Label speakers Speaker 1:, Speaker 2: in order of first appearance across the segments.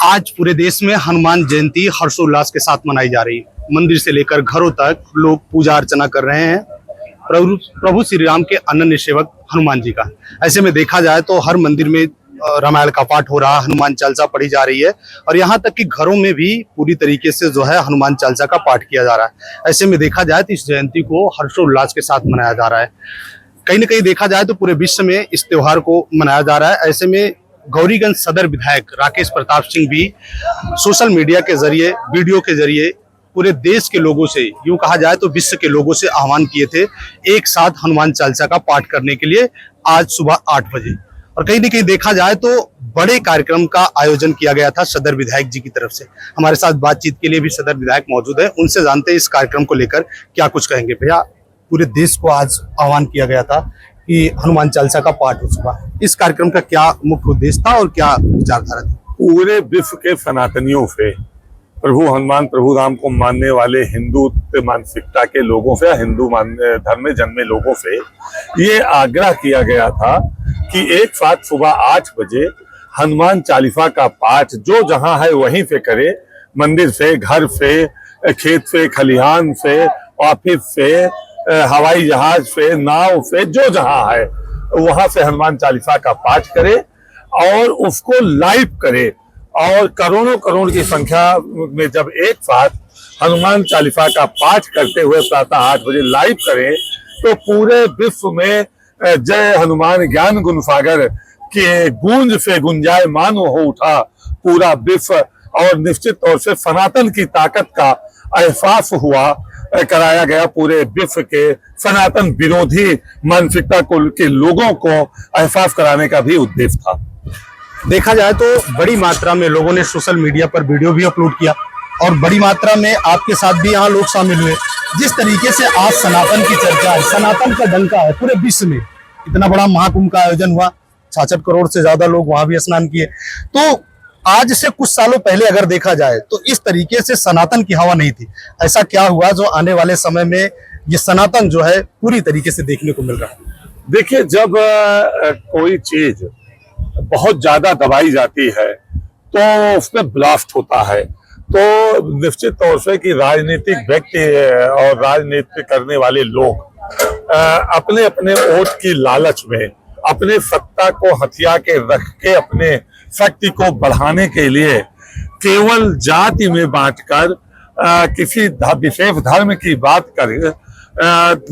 Speaker 1: आज पूरे देश में हनुमान जयंती हर्षोल्लास के साथ मनाई जा रही है। मंदिर से लेकर घरों तक लोग पूजा अर्चना कर रहे हैं प्रभु श्री राम के अनन्य सेवक हनुमान जी का। ऐसे में देखा जाए तो हर मंदिर में रामायण का पाठ हो रहा, हनुमान चालीसा पढ़ी जा रही है और यहाँ तक कि घरों में भी पूरी तरीके से जो है हनुमान चालीसा का पाठ किया जा रहा है। ऐसे में देखा जाए तो इस जयंती को हर्षोल्लास के साथ मनाया जा रहा है। कहीं ना कहीं देखा जाए तो पूरे विश्व में इस त्योहार को मनाया जा रहा है। ऐसे में गौरीगंज सदर विधायक राकेश प्रताप सिंह भी सोशल मीडिया के जरिए, वीडियो के जरिए पूरे देश के लोगों से, यूं कहा जाए तो विश्व के लोगों से आह्वान किए थे एक साथ हनुमान चालीसा का पाठ करने के लिए आज सुबह 8 बजे। और कहीं ना कहीं देखा जाए तो बड़े कार्यक्रम का आयोजन किया गया था सदर विधायक जी की तरफ से। हमारे साथ बातचीत के लिए भी सदर विधायक मौजूद है, उनसे जानते हैं इस कार्यक्रम को लेकर क्या कुछ कहेंगे। भैया, पूरे देश को आज आह्वान किया गया था कि हनुमान चालीसा का पाठ हो सुबह, इस कार्यक्रम का क्या मुख्य उद्देश्य था और क्या विचारधारा थी?
Speaker 2: पूरे विश्व के सनातनियों से, प्रभु हनुमान प्रभु राम को मानने वाले हिंदू मानसिकता के लोगों से, हिंदू धर्म में जन्मे लोगों से ये आग्रह किया गया था कि एक साथ सुबह 8 बजे हनुमान चालीसा का पाठ जो जहां है वहीं से करे, मंदिर से, घर से, खेत से, खलिहान से, ऑफिस से, हवाई जहाज से, नाव से, जो जहां है वहां से हनुमान चालीसा का पाठ करे और उसको लाइव करे। और करोड़ों करोड़ की संख्या में जब एक साथ हनुमान चालीसा का पाठ करते हुए प्रातः 8 बजे लाइव करें तो पूरे विश्व में जय हनुमान ज्ञान गुण सागर के गूंज से गुंजायमान हो उठा पूरा विश्व। और निश्चित तौर से सनातन की ताकत का एहसास हुआ, कराया गया पूरे विश्व के सनातन विरोधी मानसिकता के लोगों को एहसास कराने का भी उद्देश्य था।
Speaker 1: देखा जाए तो बड़ी मात्रा में लोगों ने सोशल मीडिया पर वीडियो भी अपलोड किया और बड़ी मात्रा में आपके साथ भी यहाँ लोग शामिल हुए। जिस तरीके से आज सनातन की चर्चा है, सनातन का डंका है पूरे विश्व में, इतना बड़ा महाकुंभ का आयोजन हुआ, 66 करोड़ से ज्यादा लोग वहां भी स्नान किए। तो आज से कुछ सालों पहले अगर देखा जाए तो इस तरीके से सनातन की हवा नहीं थी। ऐसा क्या हुआ जो आने वाले समय में ये सनातन जो है पूरी तरीके से देखने को मिल रहा है?
Speaker 2: देखिए, जब कोई चीज बहुत ज्यादा दबाई जाती है तो उसमें ब्लास्ट होता है। तो निश्चित तौर से कि राजनीतिक व्यक्ति और राजनीति करने वाले लोग अपने अपने वोट की लालच में, अपने सत्ता को हथिया के रख के अपने शक्ति को बढ़ाने के लिए केवल जाति में बांटकर किसी विशेष धर्म की बात कर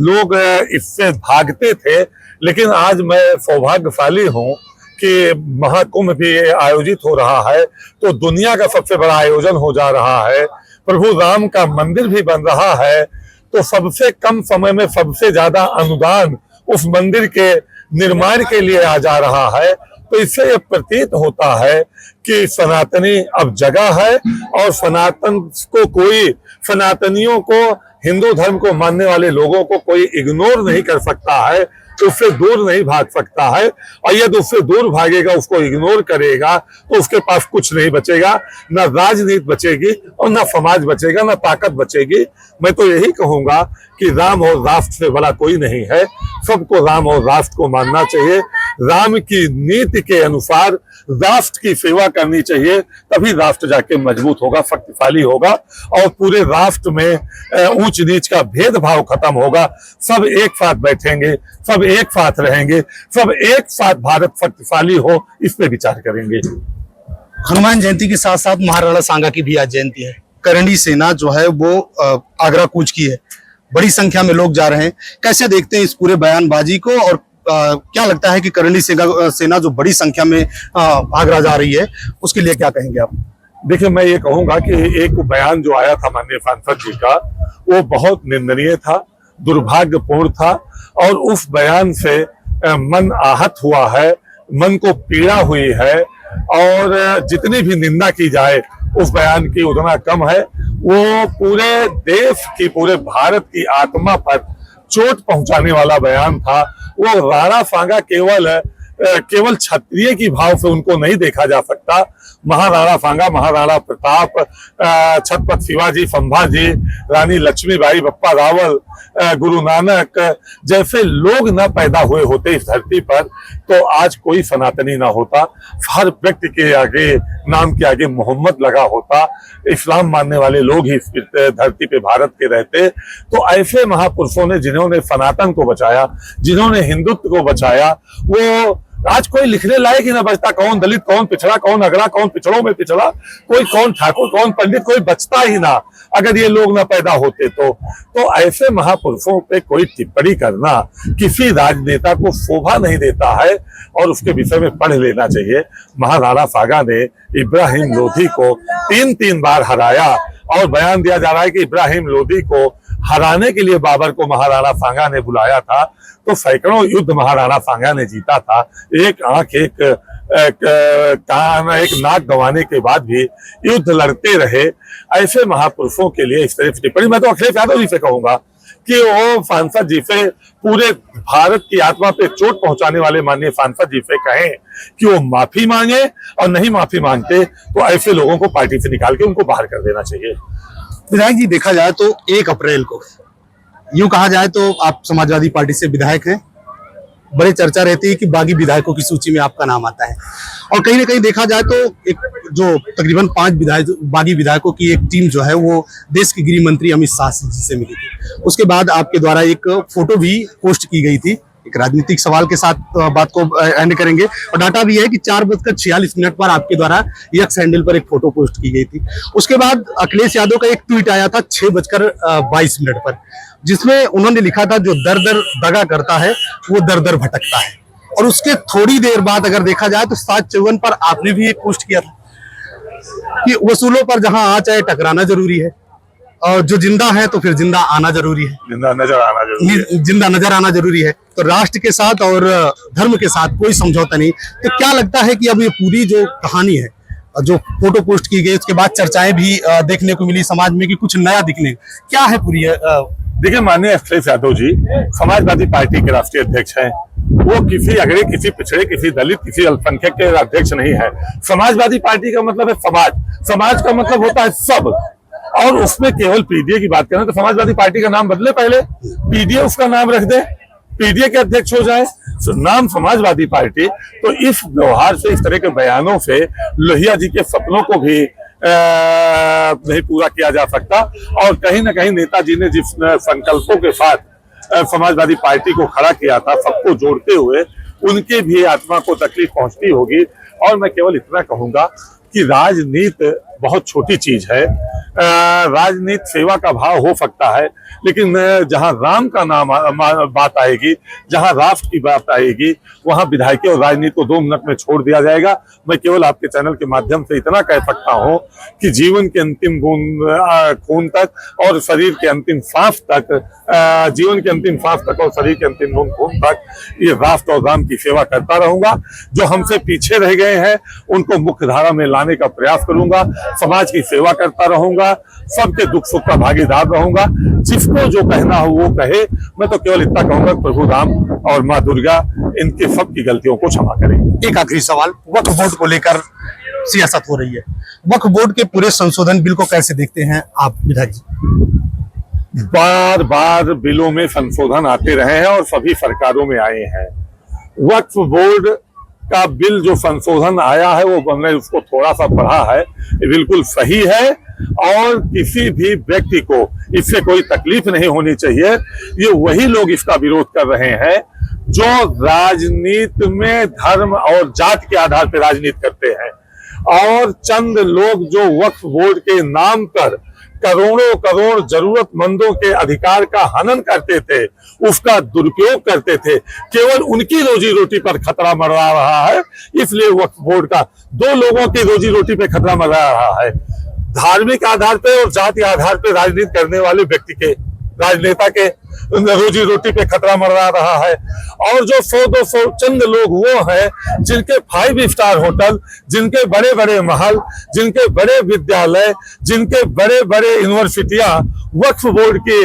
Speaker 2: लोग इससे भागते थे। लेकिन आज मैं सौभाग्यशाली हूं कि महाकुंभ भी आयोजित हो रहा है, तो दुनिया का सबसे बड़ा आयोजन हो जा रहा है, प्रभु राम का मंदिर भी बन रहा है, तो सबसे कम समय में सबसे ज्यादा अनुदान उस मंदिर के निर्माण के लिए आ जा रहा है। तो इससे यह प्रतीत होता है कि सनातनी अब जगह है और सनातनियों को, हिंदू धर्म को मानने वाले लोगों को कोई इग्नोर नहीं कर सकता है, उससे दूर नहीं भाग सकता है। और यदि उससे दूर भागेगा, उसको इग्नोर करेगा तो उसके पास कुछ नहीं बचेगा, ना राजनीति बचेगी और ना समाज बचेगा, ना ताकत बचेगी। मैं तो यही कहूंगा कि राम और राष्ट्र से बड़ा कोई नहीं है, सबको राम और राष्ट्र को मानना चाहिए, राम की नीति के अनुसार राष्ट्र की सेवा करनी चाहिए, तभी राष्ट्र जाके मजबूत होगा, शक्तिशाली होगा और पूरे राष्ट्र में ऊंच नीच का भेदभाव खत्म होगा। सब एक साथ बैठेंगे, सब एक साथ रहेंगे, सब एक साथ भारत शक्तिशाली हो, इस पे विचार करेंगे।
Speaker 1: हनुमान जयंती के साथ साथ महाराणा सांगा की भी आज जयंती है। करणी सेना जो है वो आगरा कूच की है, बड़ी संख्या में लोग जा रहे हैं। कैसे देखते हैं इस पूरे बयानबाजी को और क्या लगता है कि करणी सेना जो बड़ी संख्या में आगरा जा रही है, उसके लिए क्या कहेंगे आप?
Speaker 2: देखिए, मैं ये कहूंगा कि एक बयान जो आया था माननीय सांसद जी का, वो बहुत निंदनीय था, दुर्भाग्यपूर्ण था और उस बयान से मन आहत हुआ है, मन को पीड़ा हुई है और जितनी भी निंदा की जाए उस बयान की उतना कम है। वो पूरे देश की, पूरे भारत की आत्मा पर चोट पहुंचाने वाला बयान था। वो राणा सांगा केवल क्षत्रिय की भाव से उनको नहीं देखा जा सकता, महाराणा सांगा, महाराणा प्रताप, छत्रपति शिवाजी, संभाजी, रानी लक्ष्मीबाई, बप्पा रावल, गुरु नानक जैसे लोग न पैदा हुए होते इस धरती पर तो आज कोई सनातनी ना होता। हर व्यक्ति के आगे, नाम के आगे मोहम्मद लगा होता। इस्लाम मानने वाले लोग ही इस धरती पे भारत के रहते। तो ऐसे महापुरुषों ने, जिन्होंने सनातन को बचाया, जिन्होंने हिंदुत्व को बचाया, वो आज कोई लिखने लायक ही ना बचता। कौन दलित, कौन पिछड़ा, कौन अगड़ा, कौन पिछड़ों में पिछड़ा, कोई कौन ठाकुर, कौन पंडित, कोई बचता ही ना अगर ये लोग ना पैदा होते तो ऐसे महापुरुषों पे कोई टिप्पणी करना किसी राजनेता को शोभा नहीं देता है और उसके विषय में पढ़ लेना चाहिए। महाराणा सांगा ने इब्राहिम लोधी को 3 बार हराया और बयान दिया जा रहा है कि इब्राहिम लोधी को हराने के लिए बाबर को महाराणा सांगा ने बुलाया था। तो सैकड़ों युद्ध महाराणा सांगा ने जीता था। एक आंख, एक कान, एक नाक गंवाने के बाद भी युद्ध लड़ते रहे। ऐसे महापुरुषों के लिए इस तरह की टिप्पणी, मैं तो अखिलेश यादव जी से कहूंगा कि वो सांसद जी से, पूरे भारत की आत्मा पे चोट पहुंचाने वाले माननीय सांसद जी से कहें कि वो माफी मांगे, और नहीं माफी मांगते तो ऐसे लोगों को पार्टी से निकाल के उनको बाहर कर देना चाहिए।
Speaker 1: विधायक जी, देखा जाए तो 1 अप्रैल को, यूं कहा जाए तो आप समाजवादी पार्टी से विधायक हैं, बड़ी चर्चा रहती है कि बागी विधायकों की सूची में आपका नाम आता है, और कहीं ना कहीं देखा जाए तो एक जो तकरीबन 5 बागी विधायकों की एक टीम जो है वो देश के गृह मंत्री अमित शाह जी से मिली थी। उसके बाद आपके द्वारा एक फोटो भी पोस्ट की गई थी। एक राजनीतिक सवाल के साथ बात को एंड करेंगे, और डाटा भी है कि 4:46 पर आपके द्वारा एक्स हैंडल पर एक फोटो पोस्ट की गई थी। उसके बाद अखिलेश यादव का एक ट्वीट आया था 6:22 पर, जिसमें उन्होंने लिखा था, जो दर दर दगा करता है वो दर दर भटकता है। और उसके थोड़ी देर बाद अगर देखा जाए तो 7:54 पर आपने भी एक पोस्ट किया था कि वसूलों पर जहां आ चाहे टकराना जरूरी है, और जो जिंदा है तो फिर जिंदा आना जरूरी है,
Speaker 2: जिंदा नजर आना जरूरी है।
Speaker 1: जिंदा नजर आना जरूरी है। तो राष्ट्र के साथ और धर्म के साथ कोई समझौता नहीं। तो क्या लगता है कि अब ये पूरी जो कहानी है, जो फोटो पोस्ट की गई, उसके बाद चर्चाएं भी देखने को मिली समाज में कि कुछ नया दिखने, क्या है पूरी?
Speaker 2: देखिए, माननीय अखिलेश यादव जी समाजवादी पार्टी के राष्ट्रीय अध्यक्ष हैं। वो किसी अगड़े, किसी पिछड़े, किसी दलित, किसी अल्पसंख्यक के अध्यक्ष नहीं है। समाजवादी पार्टी का मतलब है समाज, समाज का मतलब होता है सब, और उसमें केवल पीडीए की बात करें तो समाजवादी पार्टी का नाम बदले, पहले पीडीए उसका नाम रख दे, पीडीए के अध्यक्ष हो जाए, नाम समाजवादी पार्टी। तो इस व्यवहार से, इस तरह के बयानों से लोहिया जी के सपनों को भी नहीं पूरा किया जा सकता। और कहीं ना कहीं नेताजी ने जिस संकल्पों के साथ समाजवादी पार्टी को खड़ा किया था, सबको जोड़ते हुए, उनके भी आत्मा को तकलीफ पहुंचती होगी। और मैं केवल इतना कहूंगा कि राजनीति बहुत छोटी चीज है। राजनीति सेवा का भाव हो सकता है, लेकिन जहां राम का नाम बात आएगी, जहां राष्ट्र की बात आएगी, वहां विधायकी और राजनीति को 2 मिनट में छोड़ दिया जाएगा। मैं केवल आपके चैनल के माध्यम से इतना कह सकता हूं कि जीवन के अंतिम बूंद खून तक और शरीर के अंतिम सांस तक, जीवन के अंतिम सांस तक और शरीर के अंतिम बूंद खून तक ये राष्ट्र और राम की सेवा करता रहूंगा। जो हमसे पीछे रह गए हैं उनको मुख्य धारा में लाने का प्रयास करूंगा, समाज की सेवा करता रहूंगा, सबके दुख सुख का भागीदार रहूंगा। जिसको जो कहना हो वो कहे। मैं तो केवल इतना कहूंगा, प्रभु राम और माँ दुर्गा इनके सबकी गलतियों को क्षमा करें।
Speaker 1: एक आखिरी सवाल, वक्फ बोर्ड को लेकर सियासत हो रही है, वक्फ बोर्ड के पूरे संशोधन बिल को कैसे देखते हैं आप विधायक जी?
Speaker 2: बार बार बिलों में संशोधन आते रहे हैं और सभी सरकारों में आए हैं। वक्फ बोर्ड का बिल जो संशोधन आया है वो हमने उसको थोड़ा सा पढ़ा है, बिल्कुल सही है और किसी भी व्यक्ति को इससे कोई तकलीफ नहीं होनी चाहिए। ये वही लोग इसका विरोध कर रहे हैं जो राजनीति में धर्म और जात के आधार पर राजनीति करते हैं, और चंद लोग जो वक्फ बोर्ड के नाम पर करोड़ों करोड़ जरूरतमंदों के अधिकार का हनन करते थे, उसका दुरुपयोग करते थे, केवल उनकी रोजी रोटी पर खतरा मंडरा रहा है। इसलिए वक्फ बोर्ड का 2 लोगों की रोजी रोटी पे खतरा मंडरा रहा है, धार्मिक आधार पे और जाति आधार पे राजनीति करने वाले व्यक्ति के, राजनेता के रोजी रोटी पे खतरा मंडरा रहा है। और जो 100-200 चंद लोग वो हैं जिनके 5 स्टार होटल, जिनके बड़े बड़े महल, जिनके बड़े विद्यालय, जिनके बड़े बड़े यूनिवर्सिटियां वक्फ बोर्ड के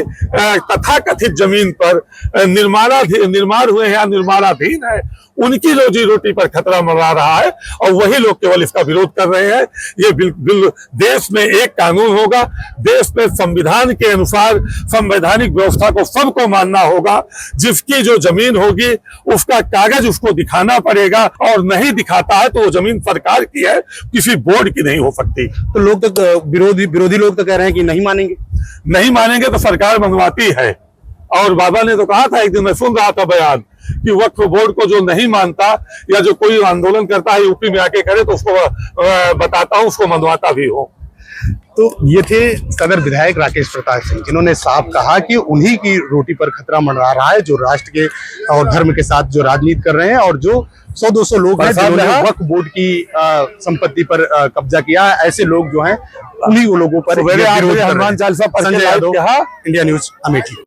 Speaker 2: तथाकथित जमीन पर निर्माण हुए हैं या निर्माणाधीन है, उनकी रोजी रोटी पर खतरा मंडरा रहा है और वही लोग केवल इसका विरोध कर रहे हैं। ये बिल्कुल देश में एक कानून होगा, देश में संविधान के अनुसार संवैधानिक व्यवस्था को सबको मानना होगा। जिसकी जो जमीन होगी उसका कागज उसको दिखाना पड़ेगा और नहीं दिखाता है तो वो जमीन सरकार की है, किसी बोर्ड की नहीं हो सकती।
Speaker 1: तो लोग तो विरोधी लोग तो कह रहे हैं कि नहीं मानेंगे तो सरकार मनवाती है। और बाबा ने तो कहा था, एक दिन मैं सुन रहा था बयान कि वक्फ बोर्ड को जो नहीं मानता या जो कोई आंदोलन करता है यूपी में आके करे तो उसको बताता हूं, उसको मनवाता भी हो। तो ये थे सदर विधायक राकेश प्रताप सिंह, जिन्होंने साफ कहा कि उन्हीं की रोटी पर खतरा मंडरा रहा है, जो राष्ट्र के और धर्म के साथ जो राजनीति कर रहे हैं और जो 100-200 लोग हैं जिन्होंने वक्फ बोर्ड की संपत्ति पर कब्जा किया। ऐसे लोग जो हैं उन्हीं लोगों पर
Speaker 2: हनुमान चालीसा
Speaker 1: संजय यादव, इंडिया न्यूज, अमेठी।